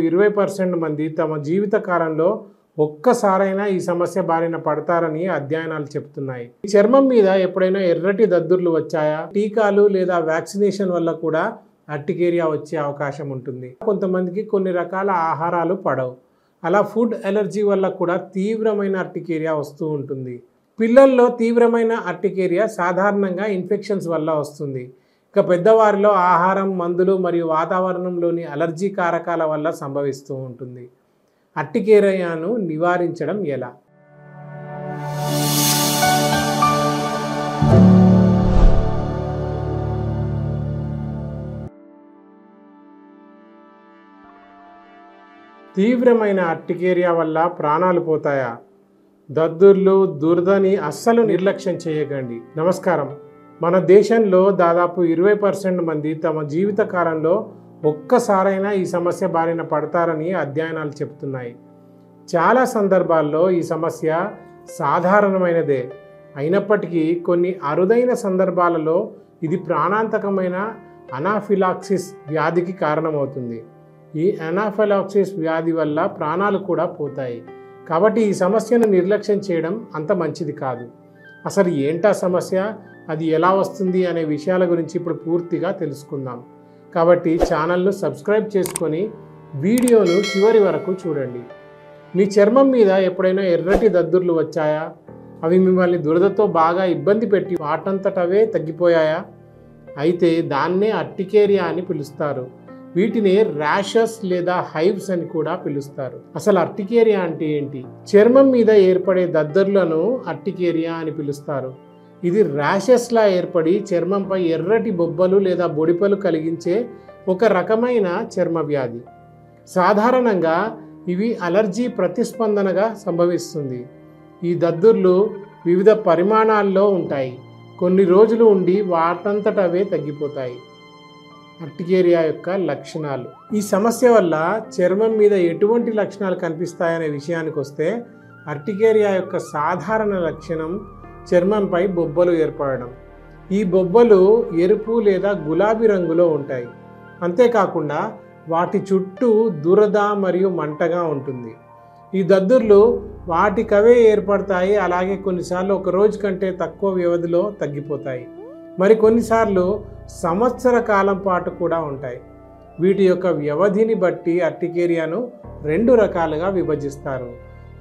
20% మంది తమ జీవిత కాలంలో ఒక్కసారైనా ఈ సమస్య బారిన పడతారని అధ్యయనాలు చెప్తున్నాయి. చర్మం మీద ఎప్పుడైనా ఎర్రటి దద్దుర్లు వచ్చాయా? టీకాలు లేదా వ్యాక్సినేషన్ వల్ల కూడా అర్టికేరియా వచ్చే అవకాశం ఉంటుంది. కొంతమందికి కొన్ని రకాల ఆహారాలు పడవు. అలా ఫుడ్ ఎలర్జీ వల్ల కూడా తీవ్రమైన అర్టికేరియా వస్తూ ఉంటుంది. పిల్లల్లో తీవ్రమైన అర్టికేరియా సాధారణంగా ఇన్ఫెక్షన్స్ వల్ల వస్తుంది. ఇక పెద్దవారిలో ఆహారం, మందులు మరియు వాతావరణంలోని అలర్జీ కారకాల వల్ల సంభవిస్తూ ఉంటుంది. అర్టికేరియాను నివారించడం ఎలా? తీవ్రమైన అర్టికేరియా వల్ల ప్రాణాలు పోతాయా? దద్దుర్లు, దురదని అస్సలు నిర్లక్ష్యం చేయకండి. నమస్కారం. మన దేశంలో దాదాపు 20% మంది తమ జీవిత కాలంలో ఒక్కసారైనా ఈ సమస్య బారిన పడతారని అధ్యయనాలు చెప్తున్నాయి. చాలా సందర్భాల్లో ఈ సమస్య సాధారణమైనదే అయినప్పటికీ కొన్ని అరుదైన సందర్భాలలో ఇది ప్రాణాంతకమైన అనాఫిలాక్సిస్ వ్యాధికి కారణమవుతుంది. ఈ అనాఫిలాక్సిస్ వ్యాధి వల్ల ప్రాణాలు కూడా పోతాయి. కాబట్టి ఈ సమస్యను నిర్లక్ష్యం చేయడం అంత మంచిది కాదు. అసలు ఏంటా సమస్య, అది ఎలా వస్తుంది అనే విషయాల గురించి ఇప్పుడు పూర్తిగా తెలుసుకుందాం. కాబట్టి ఛానల్ను సబ్స్క్రైబ్ చేసుకొని వీడియోను చివరి వరకు చూడండి. మీ చర్మం మీద ఎప్పుడైనా ఎర్రటి దద్దుర్లు వచ్చాయా? అవి మిమ్మల్ని దురదతో బాగా ఇబ్బంది పెట్టి వాటంతటవే తగ్గిపోయాయా? అయితే దాన్నే అర్టికేరియా అని పిలుస్తారు. వీటిని ర్యాషెస్ లేదా హైవ్స్ అని కూడా పిలుస్తారు. అసలు అర్టికేరియా అంటే ఏంటి? చర్మం మీద ఏర్పడే దద్దుర్లను అర్టికేరియా అని పిలుస్తారు. ఇది ర్యాషెస్లా ఏర్పడి చర్మంపై ఎర్రటి బొబ్బలు లేదా బొడిపలు కలిగించే ఒక రకమైన చర్మ వ్యాధి. సాధారణంగా ఇవి అలర్జీ ప్రతిస్పందనగా సంభవిస్తుంది. ఈ దద్దుర్లు వివిధ పరిమాణాల్లో ఉంటాయి. కొన్ని రోజులు ఉండి వాటంతటవే తగ్గిపోతాయి. అర్టికేరియా యొక్క లక్షణాలు. ఈ సమస్య వల్ల చర్మం మీద ఎటువంటి లక్షణాలు కనిపిస్తాయనే విషయానికి వస్తే, అర్టికేరియా యొక్క సాధారణ లక్షణం చర్మంపై బొబ్బలు ఏర్పడడం. ఈ బొబ్బలు ఎరుపు లేదా గులాబీ రంగులో ఉంటాయి. అంతేకాకుండా వాటి చుట్టూ దురద మరియు మంటగా ఉంటుంది. ఈ దద్దుర్లు వాటికవే ఏర్పడతాయి. అలాగే కొన్నిసార్లు ఒక రోజు కంటే తక్కువ వ్యవధిలో తగ్గిపోతాయి. మరి కొన్నిసార్లు సంవత్సర కాలం పాటు కూడా ఉంటాయి. వీటి యొక్క వ్యవధిని బట్టి అర్టికేరియాను 2 రకాలుగా విభజిస్తారు.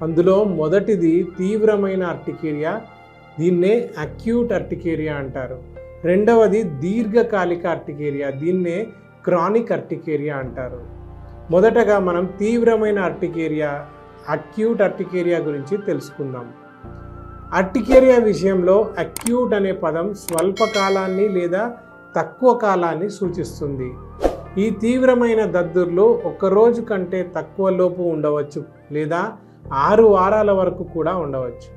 అందులో మొదటిది తీవ్రమైన అర్టికేరియా, దీన్నే అక్యూట్ అర్టికేరియా అంటారు. రెండవది దీర్ఘకాలిక అర్టికేరియా, దీన్నే క్రానిక్ అర్టికేరియా అంటారు. మొదటగా మనం తీవ్రమైన అర్టికేరియా, అక్యూట్ అర్టికేరియా గురించి తెలుసుకుందాం. అర్టికేరియా విషయంలో అక్యూట్ అనే పదం స్వల్పకాలాన్ని లేదా తక్కువ కాలాన్ని సూచిస్తుంది. ఈ తీవ్రమైన దద్దుర్లు 1 రోజు కంటే తక్కువ లోపు ఉండవచ్చు లేదా 6 వారాల వరకు కూడా ఉండవచ్చు.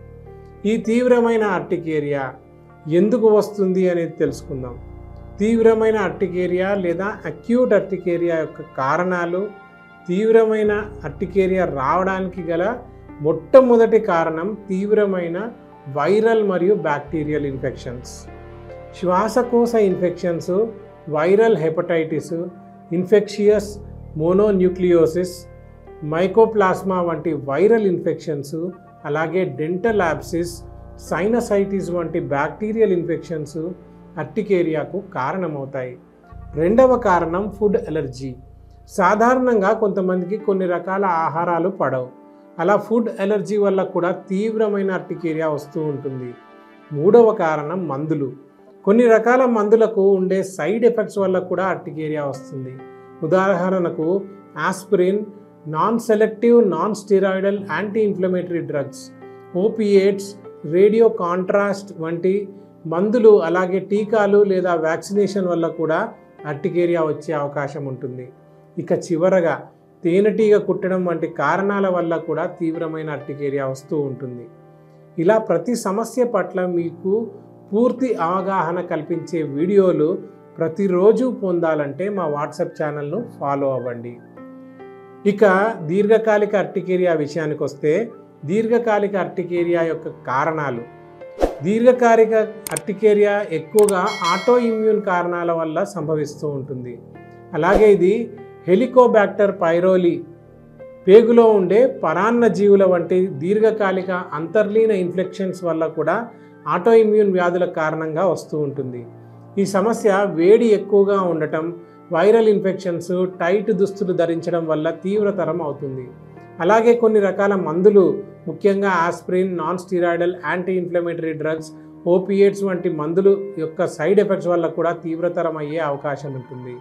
ఈ తీవ్రమైన అర్టికేరియా ఎందుకు వస్తుంది అనేది తెలుసుకుందాం. తీవ్రమైన అర్టికేరియా లేదా అక్యూట్ అర్టికేరియా యొక్క కారణాలు. తీవ్రమైన అర్టికేరియా రావడానికి గల మొట్టమొదటి కారణం తీవ్రమైన వైరల్ మరియు బ్యాక్టీరియల్ ఇన్ఫెక్షన్స్. శ్వాసకోశ infections, viral hepatitis, infectious mononucleosis, mycoplasma వంటి వైరల్ ఇన్ఫెక్షన్స్, అలాగే డెంటల్ యాబ్సిస్, సైనసైటిస్ వంటి బ్యాక్టీరియల్ ఇన్ఫెక్షన్స్ అర్టికేరియాకు కారణమవుతాయి. రెండవ కారణం ఫుడ్ ఎలర్జీ. సాధారణంగా కొంతమందికి కొన్ని రకాల ఆహారాలు పడవు. అలా ఫుడ్ ఎలర్జీ వల్ల కూడా తీవ్రమైన అర్టికేరియా వస్తూ ఉంటుంది. మూడవ కారణం మందులు. కొన్ని రకాల మందులకు ఉండే సైడ్ ఎఫెక్ట్స్ వల్ల కూడా అర్టికేరియా వస్తుంది. ఉదాహరణకు aspirin, non selective non steroidal anti inflammatory drugs, opiates, radio contrast వంటి మందులు, అలాగే టీకాలు లేదా వ్యాక్సినేషన్ వల్ల కూడా అర్టికేరియా వచ్చే అవకాశం ఉంటుంది. ఇక చివరగా తేనెటీగ కుట్టడం వంటి కారణాల వల్ల కూడా తీవ్రమైన అర్టికేరియా వస్తూ ఉంటుంది. ఇలా ప్రతి సమస్య పట్ల మీకు పూర్తి అవగాహన కల్పించే వీడియోలు ప్రతిరోజు పొందాలంటే మా వాట్సాప్ ఛానల్ను ఫాలో అవ్వండి. ఇక దీర్ఘకాలిక అర్టికేరియా విషయానికి వస్తే, దీర్ఘకాలిక అర్టికేరియా యొక్క కారణాలు. దీర్ఘకాలిక అర్టికేరియా ఎక్కువగా ఆటో ఇమ్యూన్ కారణాల వల్ల సంభవిస్తూ ఉంటుంది. అలాగే ఇది హెలికోబాక్టర్ పైరోలి పేగులో ఉండే పరాన్న జీవుల వంటి దీర్ఘకాలిక అంతర్లీన ఇన్ఫెక్షన్స్ వల్ల కూడా ఆటోఇమ్యూన్ వ్యాధుల కారణంగా వస్తూ ఉంటుంది. ఈ సమస్య వేడి ఎక్కువగా ఉండటం, వైరల్ ఇన్ఫెక్షన్స్, టైట్ దుస్తులు ధరించడం వల్ల తీవ్రతరం అవుతుంది. అలాగే కొన్ని రకాల మందులు, ముఖ్యంగా aspirin, non steroidal anti inflammatory drugs, opiates వంటి మందులు యొక్క సైడ్ ఎఫెక్ట్స్ వల్ల కూడా తీవ్రతరం అయ్యే అవకాశం ఉంటుంది.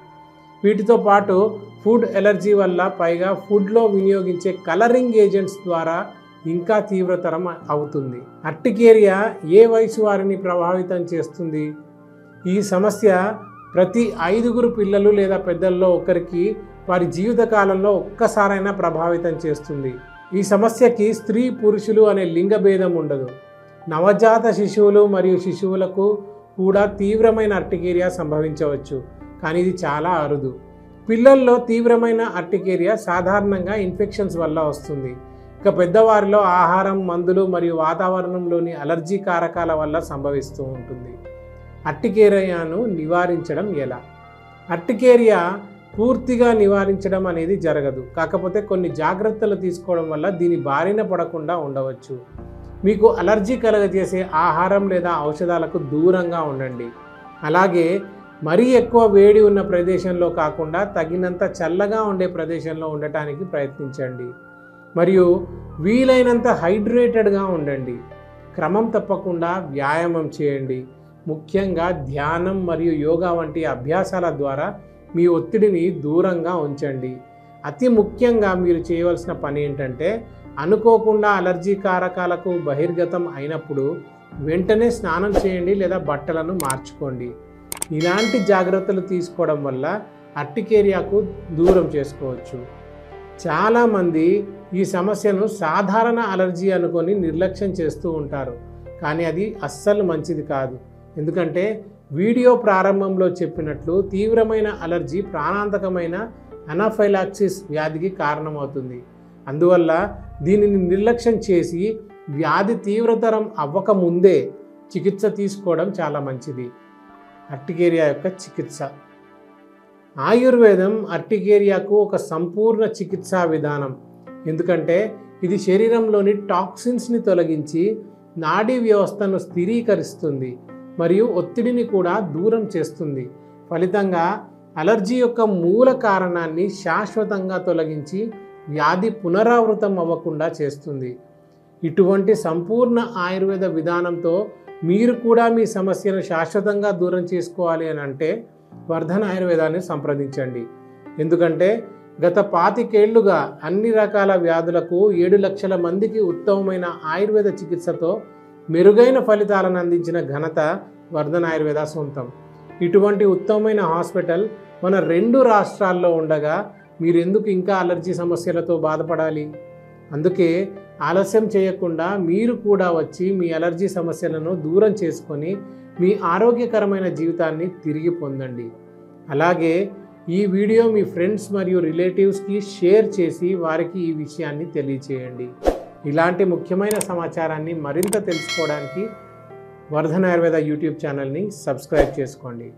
వీటితో పాటు ఫుడ్ ఎలర్జీ వల్ల, పైగా ఫుడ్లో వినియోగించే కలరింగ్ ఏజెంట్స్ ద్వారా ఇంకా తీవ్రతరం అవుతుంది. అర్టికేరియా ఏ వయసు వారిని ప్రభావితం చేస్తుంది? ఈ సమస్య ప్రతి 5 పిల్లలు లేదా పెద్దల్లో ఒకరికి వారి జీవితకాలంలో ఒక్కసారైనా ప్రభావితం చేస్తుంది. ఈ సమస్యకి స్త్రీ, పురుషులు అనే లింగ భేదం ఉండదు. నవజాత శిశువులు మరియు శిశువులకు కూడా తీవ్రమైన అర్టికేరియా సంభవించవచ్చు, కానీ ఇది చాలా అరుదు. పిల్లల్లో తీవ్రమైన అర్టికేరియా సాధారణంగా ఇన్ఫెక్షన్స్ వల్ల వస్తుంది. ఇక పెద్దవారిలో ఆహారం, మందులు మరియు వాతావరణంలోని అలర్జీ కారకాల వల్ల సంభవిస్తూ ఉంటుంది. అర్టికేరియాను నివారించడం ఎలా? అర్టికేరియా పూర్తిగా నివారించడం అనేది జరగదు, కాకపోతే కొన్ని జాగ్రత్తలు తీసుకోవడం వల్ల దీని బారిన పడకుండా ఉండవచ్చు. మీకు అలర్జీ కలగజేసే ఆహారం లేదా ఔషధాలకు దూరంగా ఉండండి. అలాగే మరీ ఎక్కువ వేడి ఉన్న ప్రదేశంలో కాకుండా తగినంత చల్లగా ఉండే ప్రదేశంలో ఉండటానికి ప్రయత్నించండి. మరియు వీలైనంత హైడ్రేటెడ్గా ఉండండి. క్రమం తప్పకుండా వ్యాయామం చేయండి. ముఖ్యంగా ధ్యానం మరియు యోగా వంటి అభ్యాసాల ద్వారా మీ ఒత్తిడిని దూరంగా ఉంచండి. అతి ముఖ్యంగా మీరు చేయవలసిన పని ఏంటంటే, అనుకోకుండా అలర్జీ కారకాలకు బహిర్గతం అయినప్పుడు వెంటనే స్నానం చేయండి లేదా బట్టలను మార్చుకోండి. ఇలాంటి జాగ్రత్తలు తీసుకోవడం వల్ల అర్టికేరియాకు దూరం చేసుకోవచ్చు. చాలామంది ఈ సమస్యను సాధారణ అలర్జీ అనుకొని నిర్లక్ష్యం చేస్తూ ఉంటారు, కానీ అది అస్సలు మంచిది కాదు. ఎందుకంటే వీడియో ప్రారంభంలో చెప్పినట్లు తీవ్రమైన అలర్జీ ప్రాణాంతకమైన అనాఫైలాక్సిస్ వ్యాధికి కారణమవుతుంది. అందువల్ల దీనిని నిర్లక్ష్యం చేసి వ్యాధి తీవ్రతరం అవ్వకముందే చికిత్స తీసుకోవడం చాలా మంచిది. అర్టికేరియా యొక్క చికిత్స. ఆయుర్వేదం అర్టికేరియాకు ఒక సంపూర్ణ చికిత్సా విధానం. ఎందుకంటే ఇది శరీరంలోని టాక్సిన్స్ని తొలగించి నాడీ వ్యవస్థను స్థిరీకరిస్తుంది మరియు ఒత్తిడిని కూడా దూరం చేస్తుంది. ఫలితంగా అలర్జీ యొక్క మూల కారణాన్ని శాశ్వతంగా తొలగించి వ్యాధి పునరావృతం అవ్వకుండా చేస్తుంది. ఇటువంటి సంపూర్ణ ఆయుర్వేద విధానంతో మీరు కూడా మీ సమస్యను శాశ్వతంగా దూరం చేసుకోవాలి అని అంటే వర్ధన్ ఆయుర్వేదాన్ని సంప్రదించండి. ఎందుకంటే గత 25 ఏళ్లుగా అన్ని రకాల వ్యాధులకు 7 లక్షల మందికి ఉత్తమమైన ఆయుర్వేద చికిత్సతో మెరుగైన ఫలితాలను అందించిన ఘనత వర్ధన్ ఆయుర్వేద సొంతం. ఇటువంటి ఉత్తమమైన హాస్పిటల్ మన 2 రాష్ట్రాల్లో ఉండగా మీరెందుకు ఇంకా అలర్జీ సమస్యలతో బాధపడాలి? అందుకే ఆలస్యం చేయకుండా మీరు కూడా వచ్చి మీ అలర్జీ సమస్యలను దూరం చేసుకొని మీ ఆరోగ్యకరమైన జీవితాన్ని తిరిగి పొందండి. అలాగే ఈ వీడియో మీ ఫ్రెండ్స్ మరియు రిలేటివ్స్కి షేర్ చేసి వారికి ఈ విషయాన్ని తెలియచేయండి. ఇలాంటి ముఖ్యమైన సమాచారాన్ని మరింత తెలుసుకోవడానికి వర్ధన్ ఆయుర్వేద యూట్యూబ్ ఛానల్ని సబ్స్క్రైబ్ చేసుకోండి.